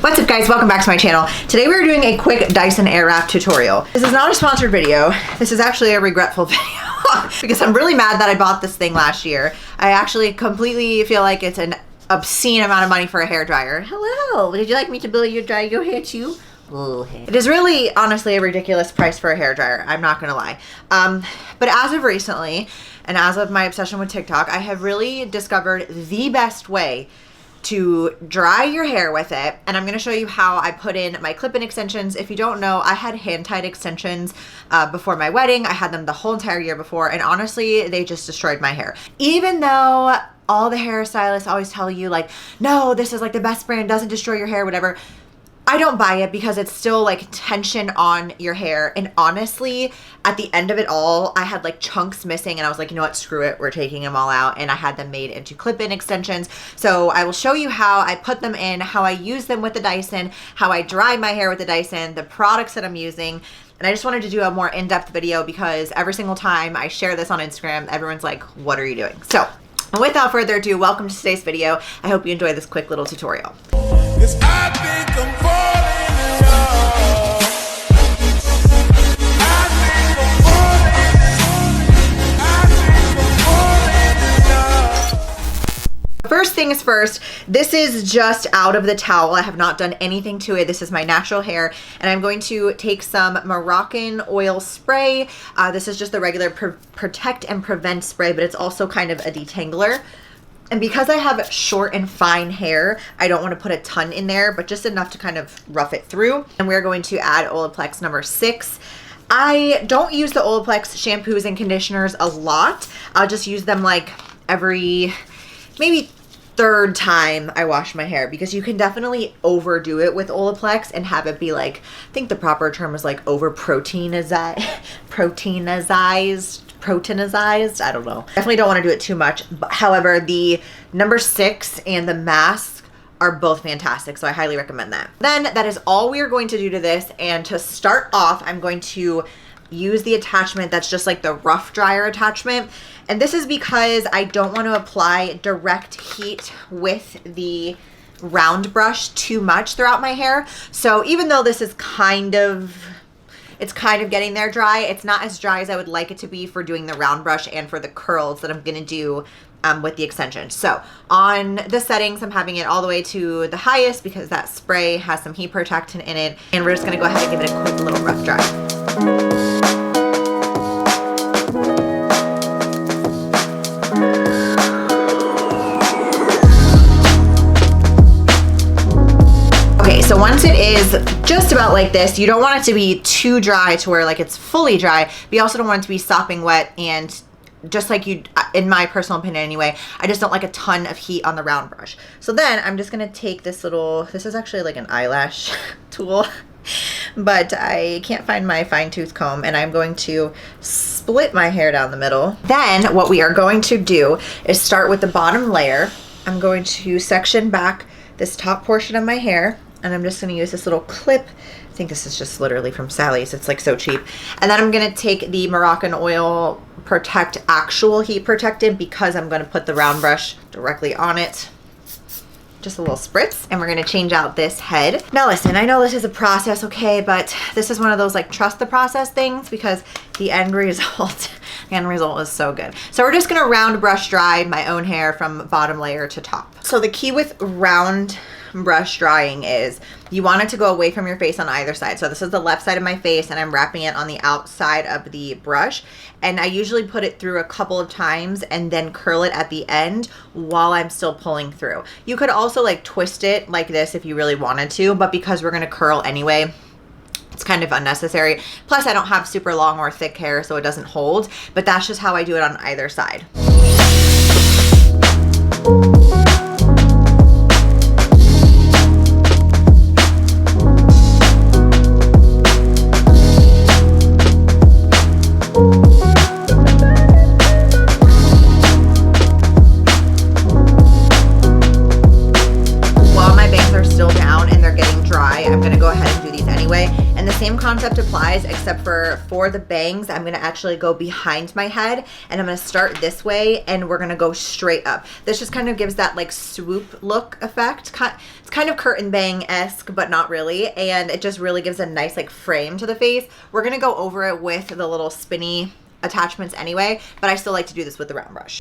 What's up guys, welcome back to my channel. Today we're doing a quick Dyson Airwrap tutorial. This is not a sponsored video. This is actually a regretful video because I'm really mad that I bought this thing last year. I actually completely feel like it's an obscene amount of money for a hairdryer. Hello, would you like me to build your dry your hair too? It is really honestly a ridiculous price for a hairdryer, I'm not gonna lie. But as of recently, and as of my obsession with TikTok, I have really discovered the best way to dry your hair with it, and I'm going to show you how I put in my clip-in extensions. If you don't know, I had hand-tied extensions before my wedding. I had them the whole entire year before, and honestly, they just destroyed my hair. Even though all the hairstylists always tell you like, no, this is like the best brand, doesn't destroy your hair, whatever, I don't buy it because it's still like tension on your hair. And honestly, at the end of it all, I had like chunks missing and I was like, you know what, screw it, we're taking them all out. And I had them made into clip-in extensions. So I will show you how I put them in, how I use them with the Dyson, how I dry my hair with the Dyson, the products that I'm using. And I just wanted to do a more in-depth video because every single time I share this on Instagram, everyone's like, what are you doing? So without further ado, welcome to today's video. I hope you enjoy this quick little tutorial. First things first, this is just out of the towel. I have not done anything to it. This is my natural hair, and I'm going to take some Moroccan oil spray. This is just the regular protect and prevent spray, but it's also kind of a detangler. And because I have short and fine hair, I don't want to put a ton in there, but just enough to kind of rough it through. And we're going to add Olaplex number 6. I don't use the Olaplex shampoos and conditioners a lot. I'll just use them like every maybe third time I wash my hair, because you can definitely overdo it with Olaplex and have it be like, I think the proper term is like over proteinized, I don't know. Definitely don't want to do it too much. However, the number 6 and the mask are both fantastic, so I highly recommend that. Then that is all we are going to do to this, and to start off, I'm going to use the attachment that's just like the rough dryer attachment. And this is because I don't want to apply direct heat with the round brush too much throughout my hair. So even though this is it's kind of getting there dry, it's not as dry as I would like it to be for doing the round brush and for the curls that I'm gonna do with the extension. So on the settings, I'm having it all the way to the highest because that spray has some heat protectant in it. And we're just gonna go ahead and give it a quick little rough dry. So once it is just about like this, you don't want it to be too dry to where like it's fully dry, but you also don't want it to be sopping wet. And just like you, in my personal opinion anyway, I just don't like a ton of heat on the round brush. So then I'm just gonna take this is actually like an eyelash tool, but I can't find my fine tooth comb, and I'm going to split my hair down the middle. Then what we are going to do is start with the bottom layer. I'm going to section back this top portion of my hair, and I'm just gonna use this little clip. I think this is just literally from Sally's. It's like so cheap. And then I'm gonna take the Moroccan Oil Protect Actual Heat Protectant, because I'm gonna put the round brush directly on it. Just a little spritz. And we're gonna change out this head. Now listen, I know this is a process, okay, but this is one of those like trust the process things, because the end result is so good. So we're just gonna round brush dry my own hair from bottom layer to top. So the key with round brush drying is you want it to go away from your face on either side. So this is the left side of my face, and I'm wrapping it on the outside of the brush, and I usually put it through a couple of times and then curl it at the end while I'm still pulling through. You could also like twist it like this if you really wanted to, but because we're going to curl anyway, it's kind of unnecessary. Plus I don't have super long or thick hair, so it doesn't hold, but that's just how I do it on either side. same concept applies, except for the bangs, I'm gonna actually go behind my head, and I'm gonna start this way, and we're gonna go straight up. This just kind of gives that like swoop look effect. It's kind of curtain bang-esque, but not really, and it just really gives a nice like frame to the face. We're gonna go over it with the little spinny attachments anyway, but I still like to do this with the round brush.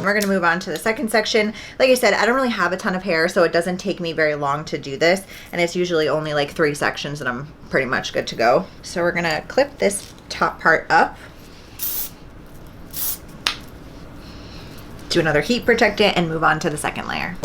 We're gonna move on to the second section. Like I said, I don't really have a ton of hair, so it doesn't take me very long to do this, and it's usually only like 3 sections and I'm pretty much good to go. So we're gonna clip this top part up, do another heat protectant, and move on to the second layer.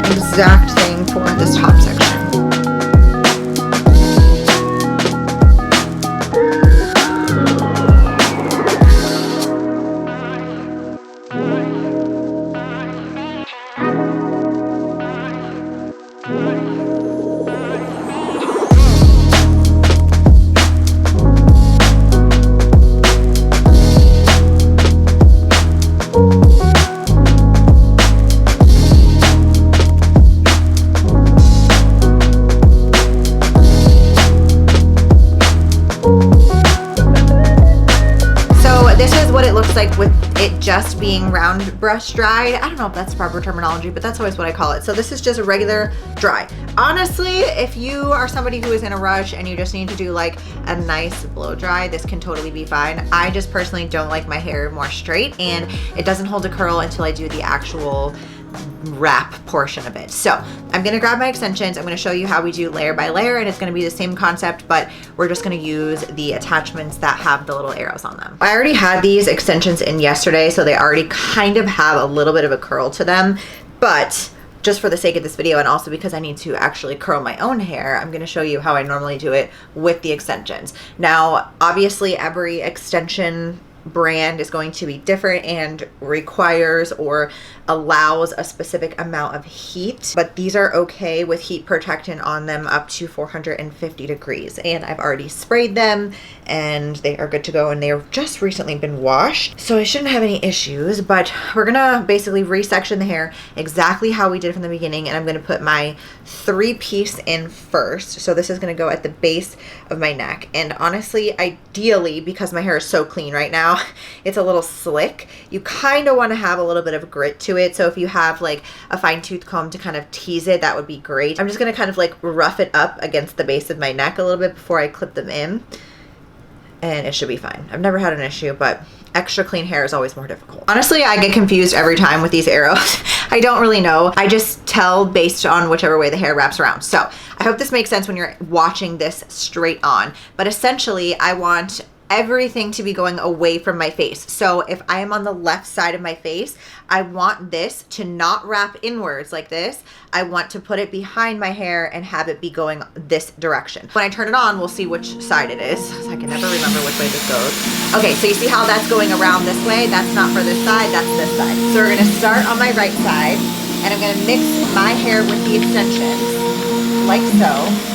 Exact thing for this top section. Like with it just being round brush dried. I don't know if that's proper terminology, but that's always what I call it. So this is just a regular dry. Honestly, if you are somebody who is in a rush and you just need to do like a nice blow dry, this can totally be fine. I just personally don't like my hair more straight, and it doesn't hold a curl until I do the actual wrap portion of it. So I'm gonna grab my extensions. I'm gonna show you how we do layer by layer, and it's gonna be the same concept, but we're just gonna use the attachments that have the little arrows on them. I already had these extensions in yesterday, so they already kind of have a little bit of a curl to them, but just for the sake of this video, and also because I need to actually curl my own hair, I'm gonna show you how I normally do it with the extensions. Now, obviously every extension brand is going to be different and requires or allows a specific amount of heat, but these are okay with heat protectant on them up to 450 degrees, and I've already sprayed them and they are good to go, and they've just recently been washed, so I shouldn't have any issues. But we're gonna basically resection the hair exactly how we did from the beginning, and I'm gonna put my 3-piece in first. So this is gonna go at the base of my neck, and honestly, ideally, because my hair is so clean right now, it's a little slick, you kind of want to have a little bit of grit to it. So if you have like a fine tooth comb to kind of tease it, that would be great. I'm just going to kind of like rough it up against the base of my neck a little bit before I clip them in, and it should be fine. I've never had an issue, but extra clean hair is always more difficult. Honestly, I get confused every time with these arrows. I don't really know. I just tell based on whichever way the hair wraps around. So I hope this makes sense when you're watching this straight on, but essentially I want everything to be going away from my face. So if I am on the left side of my face, I want this to not wrap inwards like this. I want to put it behind my hair and have it be going this direction. When I turn it on, we'll see which side it is. So I can never remember which way this goes. Okay, so you see how that's going around this way? That's not for this side, that's this side. So we're gonna start on my right side, and I'm gonna mix my hair with the extensions, like so.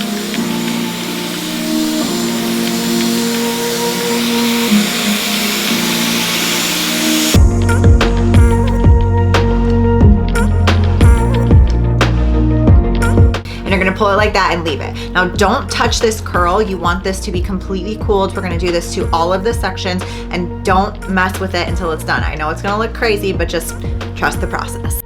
You're gonna pull it like that and leave it. Now don't touch this curl. You want this to be completely cooled. We're gonna do this to all of the sections, and don't mess with it until it's done. I know it's gonna look crazy, but just trust the process.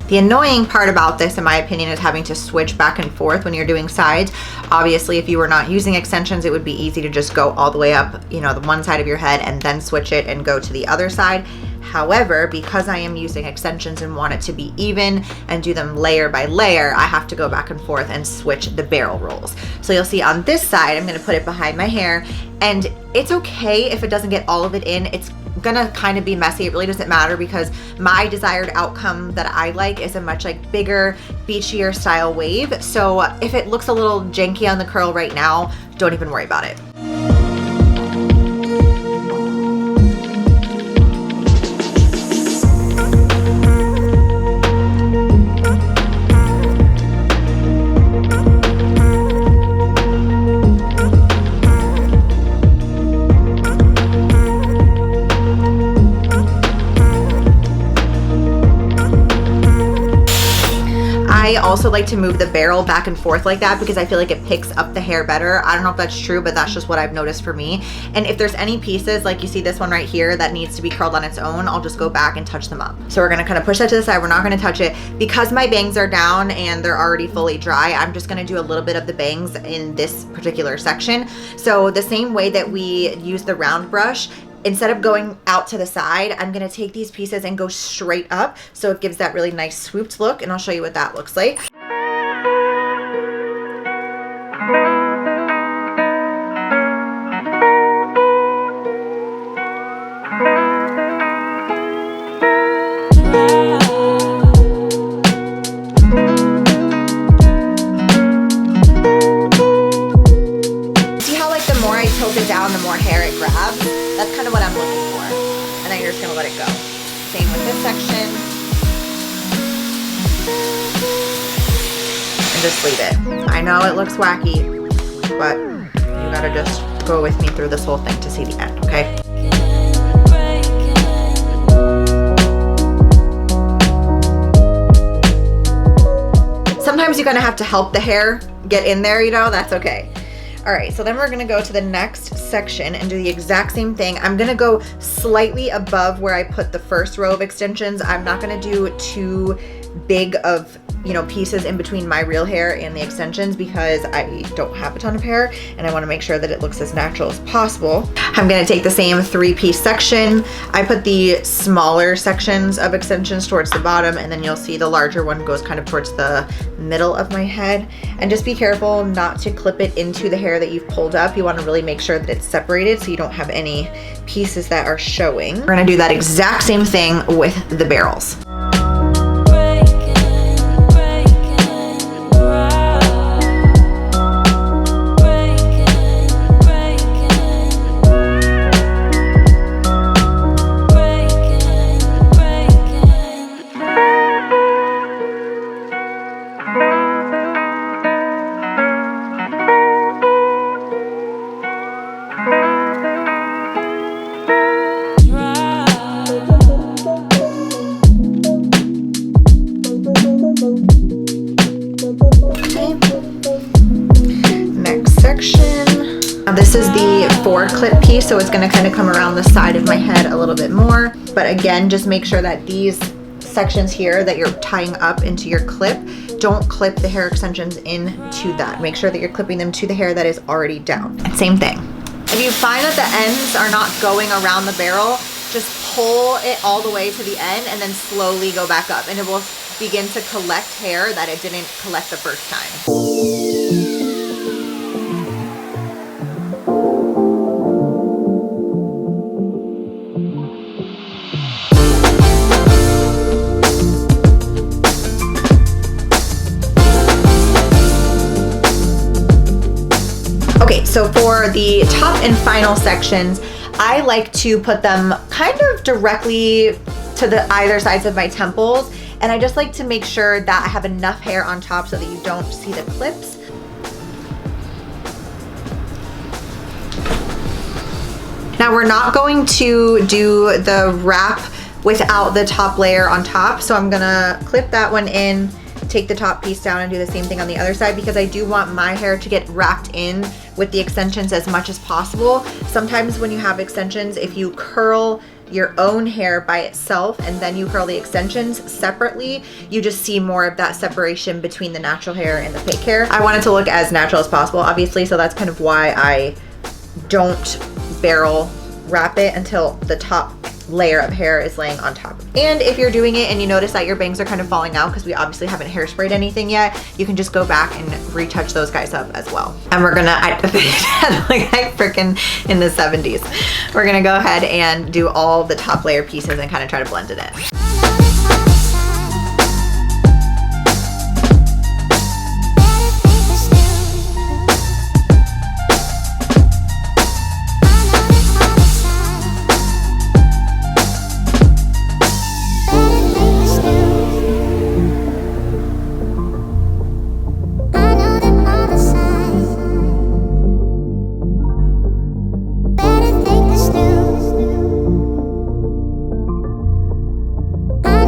The annoying part about this, in my opinion, is having to switch back and forth when you're doing sides. Obviously, if you were not using extensions, it would be easy to just go all the way up, you know, the one side of your head and then switch it and go to the other side. However, because I am using extensions and want it to be even and do them layer by layer, I have to go back and forth and switch the barrel rolls. So you'll see on this side, I'm gonna put it behind my hair, and it's okay if it doesn't get all of it in. It's gonna kind of be messy. It really doesn't matter, because my desired outcome that I like is a much like bigger, beachier style wave. So if it looks a little janky on the curl right now, don't even worry about it. also like to move the barrel back and forth like that because I feel like it picks up the hair better. I don't know if that's true, but that's just what I've noticed for me. And if there's any pieces, like you see this one right here that needs to be curled on its own, I'll just go back and touch them up. So we're gonna kind of push that to the side. We're not gonna touch it. Because my bangs are down and they're already fully dry, I'm just gonna do a little bit of the bangs in this particular section. So the same way that we use the round brush, instead of going out to the side, I'm gonna take these pieces and go straight up so it gives that really nice swooped look, and I'll show you what that looks like. See how like the more I tilt it down, the more hair it grabs? That's kind of what I'm looking for. And then you're just gonna let it go. Same with this section. And just leave it. I know it looks wacky, but you gotta just go with me through this whole thing to see the end, okay? Sometimes you're gonna have to help the hair get in there, you know, that's okay. All right, so then we're gonna go to the next section and do the exact same thing. I'm gonna go slightly above where I put the first row of extensions. I'm not gonna do too big of, you know, pieces in between my real hair and the extensions because I don't have a ton of hair and I wanna make sure that it looks as natural as possible. I'm gonna take the same 3-piece section. I put the smaller sections of extensions towards the bottom, and then you'll see the larger one goes kind of towards the middle of my head. And just be careful not to clip it into the hair that you've pulled up. You wanna really make sure that it's separated so you don't have any pieces that are showing. We're gonna do that exact same thing with the barrels. This is the 4-clip piece, so it's going to kind of come around the side of my head a little bit more. But again, just make sure that these sections here that you're tying up into your clip, don't clip the hair extensions into that. Make sure that you're clipping them to the hair that is already down. And same thing. If you find that the ends are not going around the barrel, just pull it all the way to the end and then slowly go back up, and it will begin to collect hair that it didn't collect the first time. Okay, so for the top and final sections, I like to put them kind of directly to the either sides of my temples, and I just like to make sure that I have enough hair on top so that you don't see the clips. Now we're not going to do the wrap without the top layer on top, so I'm gonna clip that one in, take the top piece down and do the same thing on the other side because I do want my hair to get wrapped in with the extensions as much as possible. Sometimes when you have extensions, if you curl your own hair by itself and then you curl the extensions separately, you just see more of that separation between the natural hair and the fake hair. I want it to look as natural as possible, obviously, so that's kind of why I don't barrel wrap it until the top layer of hair is laying on top. And if you're doing it and you notice that your bangs are kind of falling out because we obviously haven't hairsprayed anything yet, you can just go back and retouch those guys up as well. And we're gonna, like I freaking in the 70s. We're gonna go ahead and do all the top layer pieces and kind of try to blend it in. I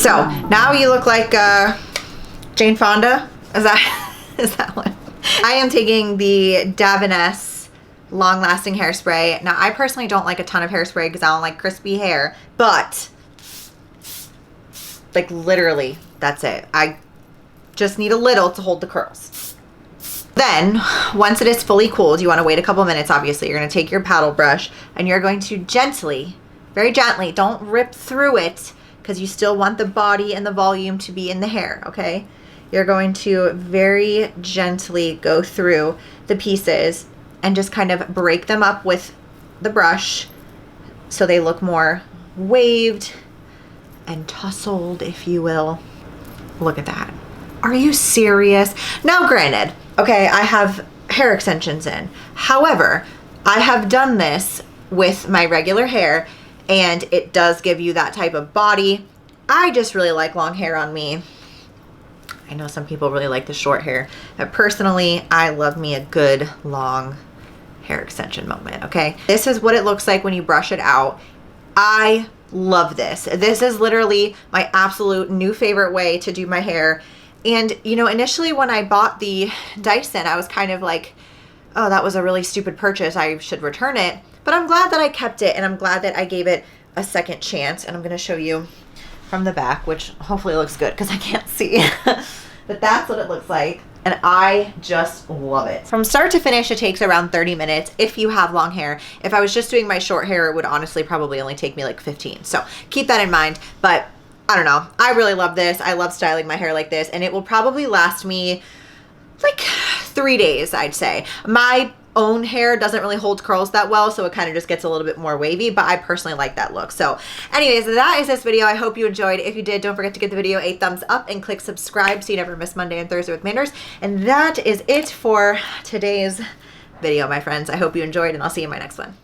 So now you look like Jane Fonda. Is that one? I am taking the Davines long-lasting hairspray. Now, I personally don't like a ton of hairspray because I don't like crispy hair, but like literally, that's it. I just need a little to hold the curls. Then, once it is fully cooled, you want to wait a couple minutes, obviously. You're going to take your paddle brush and you're going to gently, very gently, don't rip through it because you still want the body and the volume to be in the hair, okay? You're going to very gently go through the pieces and just kind of break them up with the brush so they look more waved and tousled, if you will. Look at that. Are you serious? Now, granted, okay, I have hair extensions in. However, I have done this with my regular hair and it does give you that type of body. I just really like long hair on me. I know some people really like the short hair, but personally, I love me a good long hair extension moment, okay? This is what it looks like when you brush it out. I love this. This is literally my absolute new favorite way to do my hair. And, you know, initially when I bought the Dyson, I was kind of like, oh, that was a really stupid purchase. I should return it. But I'm glad that I kept it, and I'm glad that I gave it a second chance. And I'm going to show you from the back, which hopefully looks good because I can't see. But that's what it looks like. And I just love it. From start to finish, it takes around 30 minutes if you have long hair. If I was just doing my short hair, it would honestly probably only take me like 15. So keep that in mind. But I don't know. I really love this. I love styling my hair like this. And it will probably last me like 3 days, I'd say. My own hair doesn't really hold curls that well, so it kind of just gets a little bit more wavy, but I personally like that look. So anyways, that is this video. I hope you enjoyed. If you did, don't forget to give the video a thumbs up and click subscribe so you never miss Monday and Thursday with Manders. And that is it for today's video, my friends. I hope you enjoyed, and I'll see you in my next one.